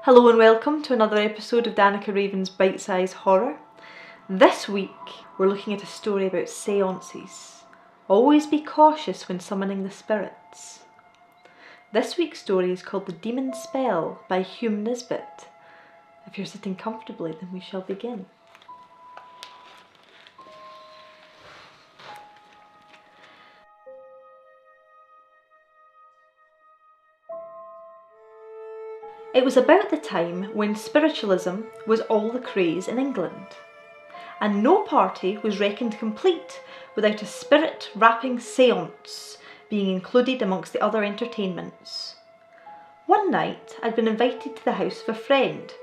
Hello and welcome to another episode of Danica Raven's BiteSize Horror. This week we're looking at a story about seances. Always be cautious when summoning the spirits. This week's story is called The Demon Spell by Hume Nisbet. If you're sitting comfortably, then we shall begin. It was about the time when spiritualism was all the craze in England, and no party was reckoned complete without a spirit-rapping séance being included amongst the other entertainments. One night I'd been invited to the house of a friend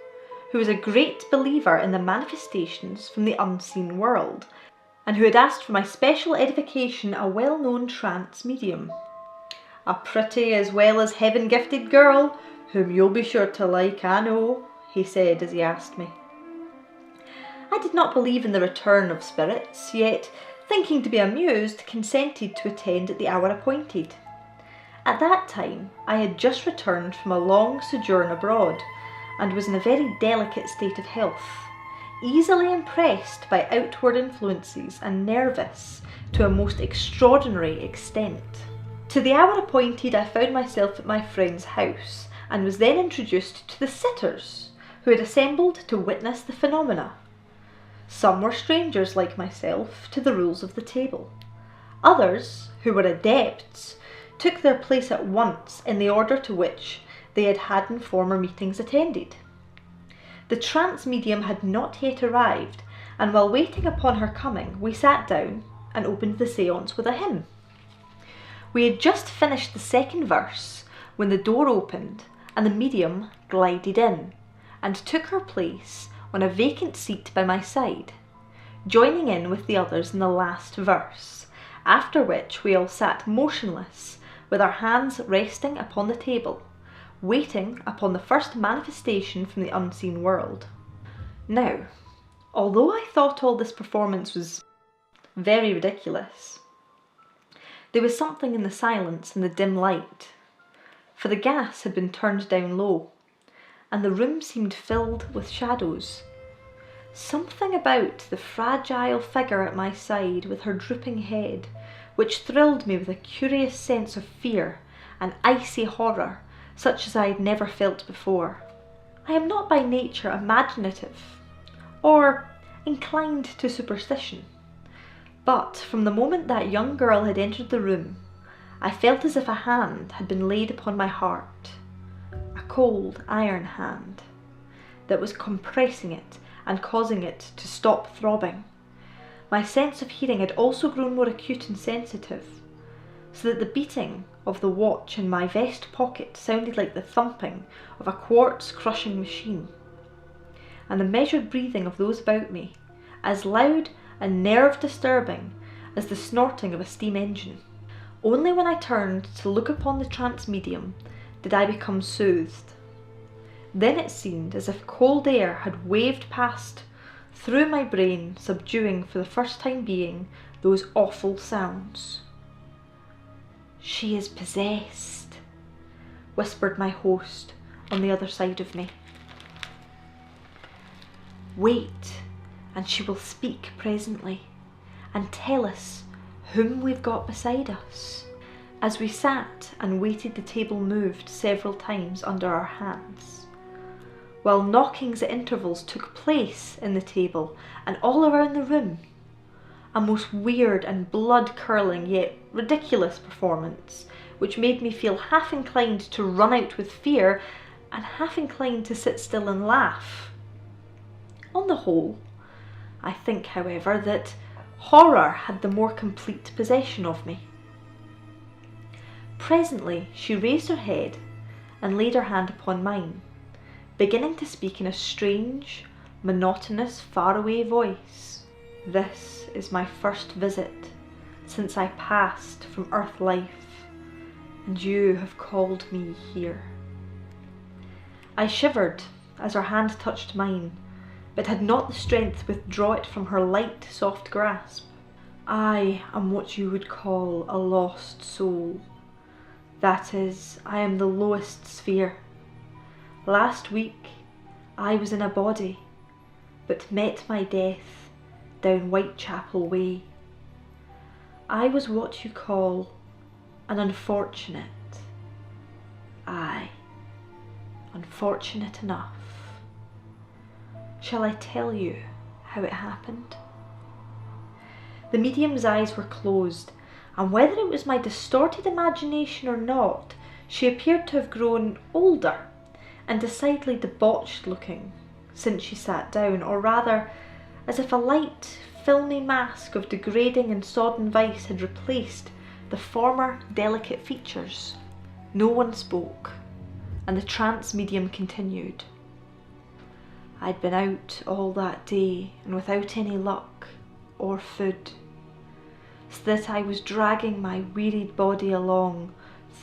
who was a great believer in the manifestations from the unseen world, and who had asked for my special edification a well-known trance medium. A pretty as well as heaven-gifted girl, whom you'll be sure to like, I know, he said as he asked me. I did not believe in the return of spirits, yet, thinking to be amused, consented to attend at the hour appointed. At that time, I had just returned from a long sojourn abroad, and was in a very delicate state of health, easily impressed by outward influences and nervous to a most extraordinary extent. To the hour appointed, I found myself at my friend's house, and was then introduced to the sitters, who had assembled to witness the phenomena. Some were strangers like myself to the rules of the table. Others, who were adepts, took their place at once in the order to which they had had in former meetings attended. The trance medium had not yet arrived, and while waiting upon her coming, we sat down and opened the séance with a hymn. We had just finished the second verse when the door opened and the medium glided in and took her place on a vacant seat by my side, joining in with the others in the last verse, after which we all sat motionless with our hands resting upon the table, waiting upon the first manifestation from the unseen world. Now, although I thought all this performance was very ridiculous, there was something in the silence and the dim light, for the gas had been turned down low, and the room seemed filled with shadows. Something about the fragile figure at my side with her drooping head, which thrilled me with a curious sense of fear and icy horror such as I had never felt before. I am not by nature imaginative, or inclined to superstition, but from the moment that young girl had entered the room, I felt as if a hand had been laid upon my heart, a cold iron hand, that was compressing it and causing it to stop throbbing. My sense of hearing had also grown more acute and sensitive, so that the beating of the watch in my vest pocket sounded like the thumping of a quartz-crushing machine, and the measured breathing of those about me as loud and nerve-disturbing as the snorting of a steam engine. Only when I turned to look upon the trance medium did I become soothed. Then it seemed as if cold air had waved past through my brain, subduing for the first time being those awful sounds. "She is possessed," whispered my host on the other side of me. "Wait, and she will speak presently, and tell us whom we've got beside us." As we sat and waited, the table moved several times under our hands, while knockings at intervals took place in the table and all around the room. A most weird and blood-curdling yet ridiculous performance, which made me feel half inclined to run out with fear and half inclined to sit still and laugh. On the whole, I think, however, that horror had the more complete possession of me. Presently she raised her head and laid her hand upon mine, beginning to speak in a strange, monotonous, faraway voice. "This is my first visit since I passed from earth life, and you have called me here." I shivered as her hand touched mine, but had not the strength to withdraw it from her light, soft grasp. "I am what you would call a lost soul. That is, I am the lowest sphere, Last week I was in a body, but met my death down Whitechapel way. I was what you call an unfortunate. Aye, unfortunate enough. Shall I tell you how it happened? The medium's eyes were closed, and whether it was my distorted imagination or not, she appeared to have grown older and decidedly debauched looking since she sat down, or rather as if a light, filmy mask of degrading and sodden vice had replaced the former delicate features. No one spoke, and the trance medium continued. I'd been out all that day and without any luck or food, so that I was dragging my wearied body along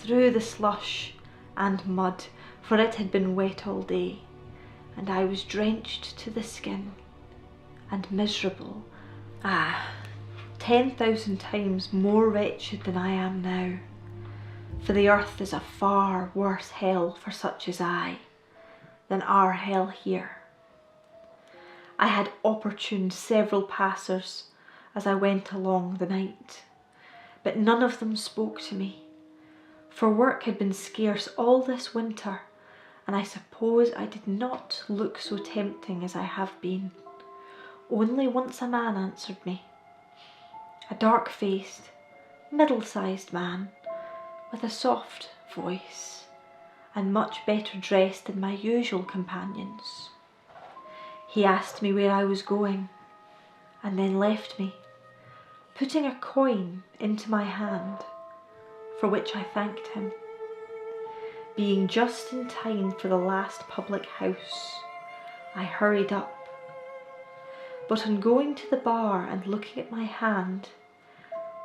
through the slush and mud, for it had been wet all day, and I was drenched to the skin and miserable. 10,000 times more wretched than I am now, for the earth is a far worse hell for such as I than our hell here. I had opportuned several passers as I went along the night, but none of them spoke to me, for work had been scarce all this winter, and I suppose I did not look so tempting as I have been. Only once a man answered me, a dark-faced, middle-sized man, with a soft voice, and much better dressed than my usual companions. He asked me where I was going, and then left me, putting a coin into my hand, for which I thanked him. Being just in time for the last public house, I hurried up. But on going to the bar and looking at my hand,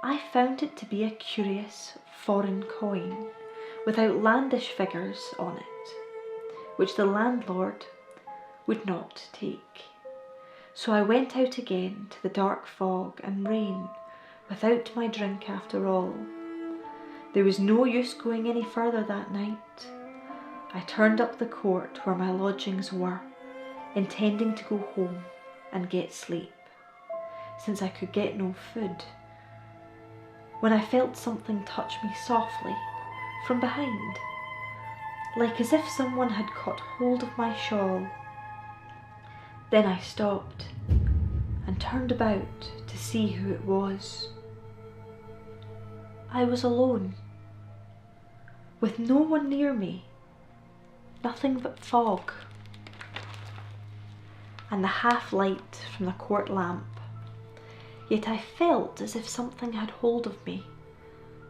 I found it to be a curious foreign coin with outlandish figures on it, which the landlord would not take. So I went out again to the dark fog and rain without my drink after all. There was no use going any further that night. I turned up the court where my lodgings were, intending to go home and get sleep, since I could get no food, when I felt something touch me softly from behind, like as if someone had caught hold of my shawl. Then I stopped and turned about to see who it was. I was alone, with no one near me, nothing but fog, and the half-light from the court lamp. Yet I felt as if something had hold of me,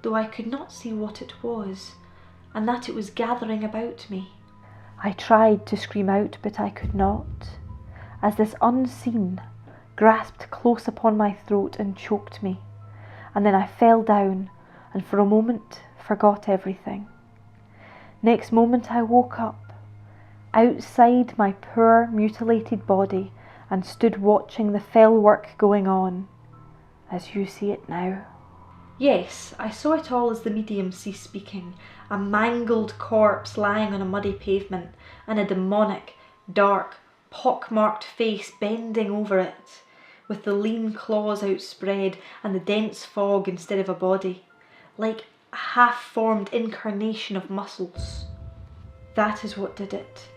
though I could not see what it was, and that it was gathering about me. I tried to scream out, but I could not, as this unseen grasped close upon my throat and choked me, and then I fell down and for a moment forgot everything. Next moment I woke up, outside my poor mutilated body, and stood watching the fell work going on, as you see it now. Yes, I saw it all as the medium ceased speaking, a mangled corpse lying on a muddy pavement, and a demonic, dark, pock-marked face bending over it, with the lean claws outspread and the dense fog instead of a body, like a half-formed incarnation of muscles. That is what did it.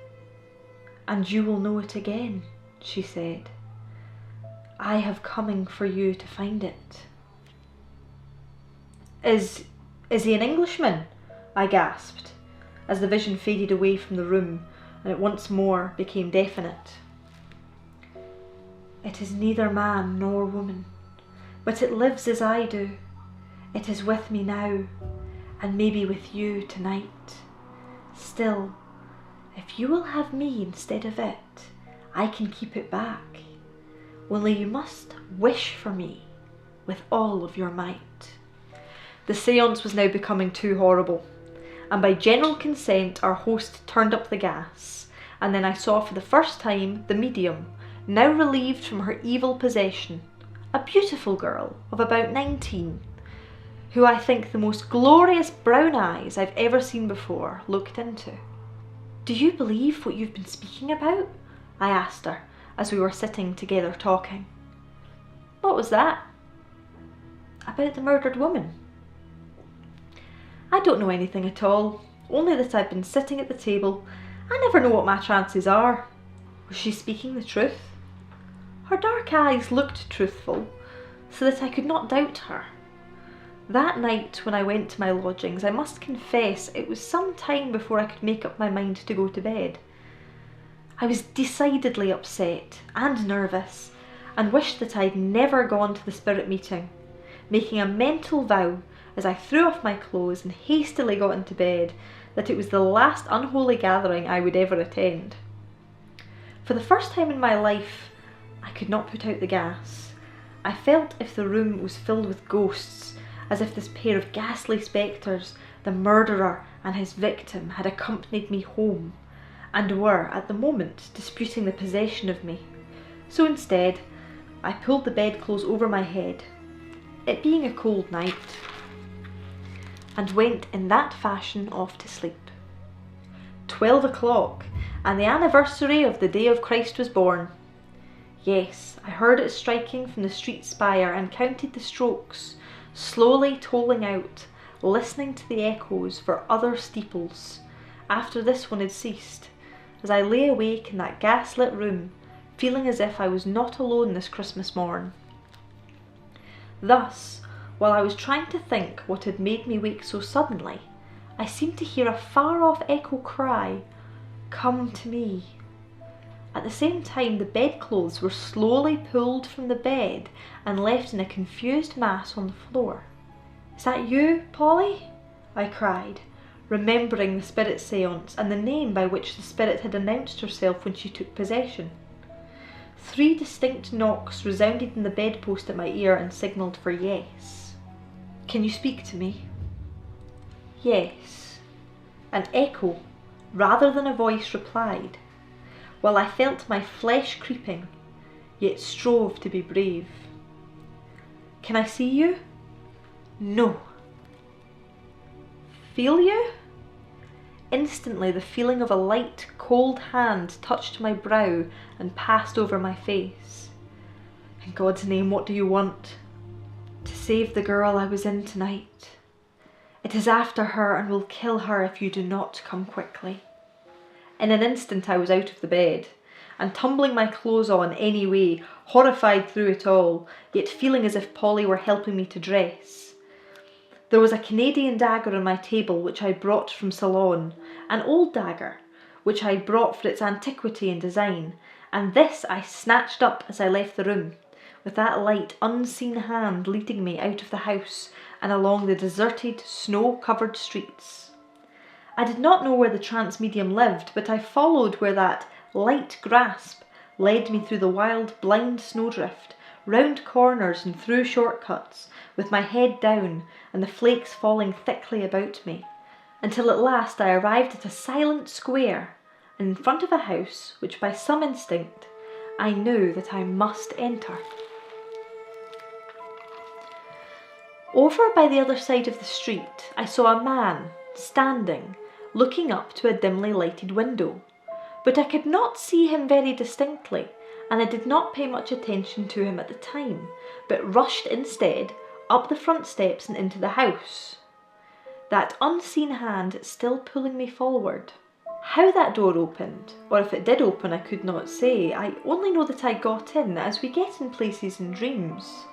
And you will know it again, she said. I have coming for you to find it. Is he an Englishman? I gasped, as the vision faded away from the room and it once more became definite. It is neither man nor woman, but it lives as I do. It is with me now, and maybe with you tonight. Still, if you will have me instead of it, I can keep it back. Only you must wish for me with all of your might. The séance was now becoming too horrible, and by general consent our host turned up the gas, and then I saw for the first time the medium, now relieved from her evil possession, a beautiful girl of about 19, who I think the most glorious brown eyes I've ever seen before looked into. "Do you believe what you've been speaking about?" I asked her as we were sitting together talking. "What was that?" "About the murdered woman." "I don't know anything at all, only that I've been sitting at the table. I never know what my chances are." Was she speaking the truth? Her dark eyes looked truthful, so that I could not doubt her. That night when I went to my lodgings, I must confess it was some time before I could make up my mind to go to bed. I was decidedly upset and nervous, and wished that I'd never gone to the spirit meeting, making a mental vow as I threw off my clothes and hastily got into bed that it was the last unholy gathering I would ever attend. For the first time in my life, I could not put out the gas. I felt if the room was filled with ghosts, as if this pair of ghastly spectres, the murderer and his victim, had accompanied me home, and were, at the moment, disputing the possession of me. So instead, I pulled the bedclothes over my head, it being a cold night, and went in that fashion off to sleep. 12 o'clock, and the anniversary of the day of Christ was born. Yes, I heard it striking from the street spire and counted the strokes, slowly tolling out, listening to the echoes for other steeples, after this one had ceased, as I lay awake in that gas-lit room, feeling as if I was not alone this Christmas morn. Thus, while I was trying to think what had made me wake so suddenly, I seemed to hear a far-off echo cry, "Come to me." At the same time, the bedclothes were slowly pulled from the bed and left in a confused mass on the floor. "Is that you, Polly?" I cried, remembering the spirit séance and the name by which the spirit had announced herself when she took possession. 3 distinct knocks resounded in the bedpost at my ear and signalled for yes. "Can you speak to me?" Yes. An echo, rather than a voice, replied, while I felt my flesh creeping, yet strove to be brave. "Can I see you?" "No." "Feel you?" Instantly the feeling of a light, cold hand touched my brow and passed over my face. "In God's name, what do you want?" "To save the girl I was in tonight. It is after her and will kill her if you do not come quickly." In an instant I was out of the bed, and tumbling my clothes on anyway, horrified through it all, yet feeling as if Polly were helping me to dress. There was a Canadian dagger on my table which I brought from Ceylon, an old dagger, which I brought for its antiquity and design, and this I snatched up as I left the room, with that light, unseen hand leading me out of the house and along the deserted, snow-covered streets. I did not know where the trance medium lived, but I followed where that light grasp led me through the wild, blind snowdrift, round corners and through shortcuts, with my head down and the flakes falling thickly about me, until at last I arrived at a silent square, and in front of a house which by some instinct I knew that I must enter. Over by the other side of the street I saw a man standing, looking up to a dimly lighted window, but I could not see him very distinctly, and I did not pay much attention to him at the time, but rushed instead up the front steps and into the house, that unseen hand still pulling me forward. How that door opened, or if it did open, I could not say. I only know that I got in, as we get in places in dreams.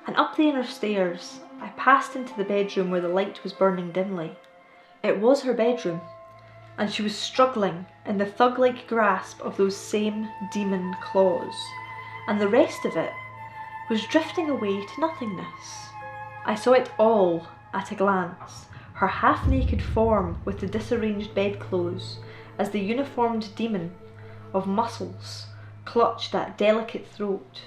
And up the inner stairs, I passed into the bedroom where the light was burning dimly. It was her bedroom, and she was struggling in the thug-like grasp of those same demon claws, and the rest of it was drifting away to nothingness. I saw it all at a glance, her half-naked form with the disarranged bedclothes, as the uniformed demon of muscles clutched that delicate throat.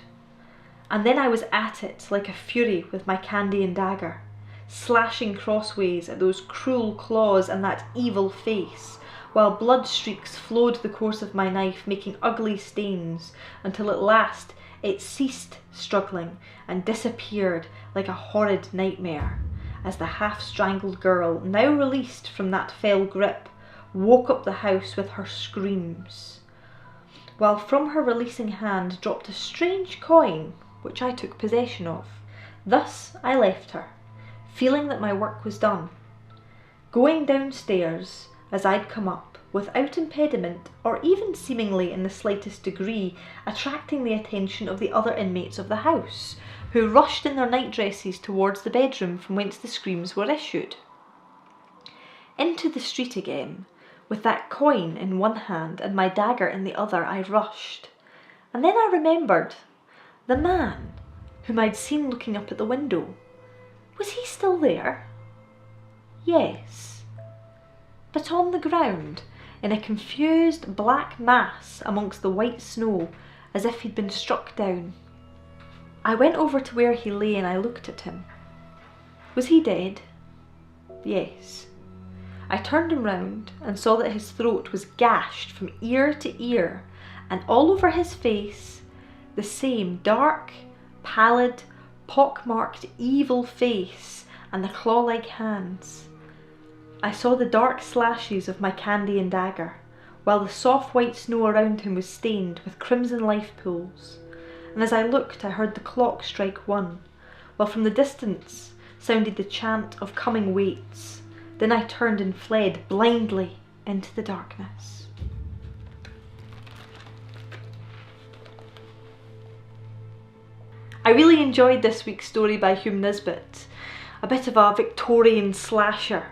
And then I was at it like a fury with my candy and dagger, slashing crossways at those cruel claws and that evil face, while blood streaks flowed the course of my knife, making ugly stains, until at last it ceased struggling and disappeared like a horrid nightmare, as the half-strangled girl, now released from that fell grip, woke up the house with her screams, while from her releasing hand dropped a strange coin, which I took possession of. Thus I left her, feeling that my work was done, going downstairs as I'd come up, without impediment or even seemingly in the slightest degree attracting the attention of the other inmates of the house, who rushed in their nightdresses towards the bedroom from whence the screams were issued. Into the street again, with that coin in one hand and my dagger in the other, I rushed, and then I remembered the man whom I'd seen looking up at the window. Was he still there? Yes, but on the ground, in a confused black mass amongst the white snow, as if he'd been struck down. I went over to where he lay and I looked at him. Was he dead? Yes. I turned him round and saw that his throat was gashed from ear to ear, and all over his face the same dark, pallid, pock-marked, evil face and the claw-like hands. I saw the dark slashes of my Candian dagger, while the soft white snow around him was stained with crimson life pools, and as I looked I heard the clock strike 1, while from the distance sounded the chant of coming waits. Then I turned and fled blindly into the darkness. I really enjoyed this week's story by Hume Nisbet, a bit of a Victorian slasher.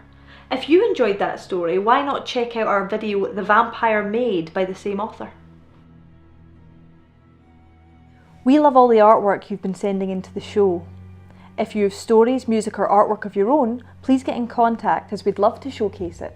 If you enjoyed that story, why not check out our video The Vampire Maid by the same author? We love all the artwork you've been sending into the show. If you have stories, music or artwork of your own, please get in contact as we'd love to showcase it.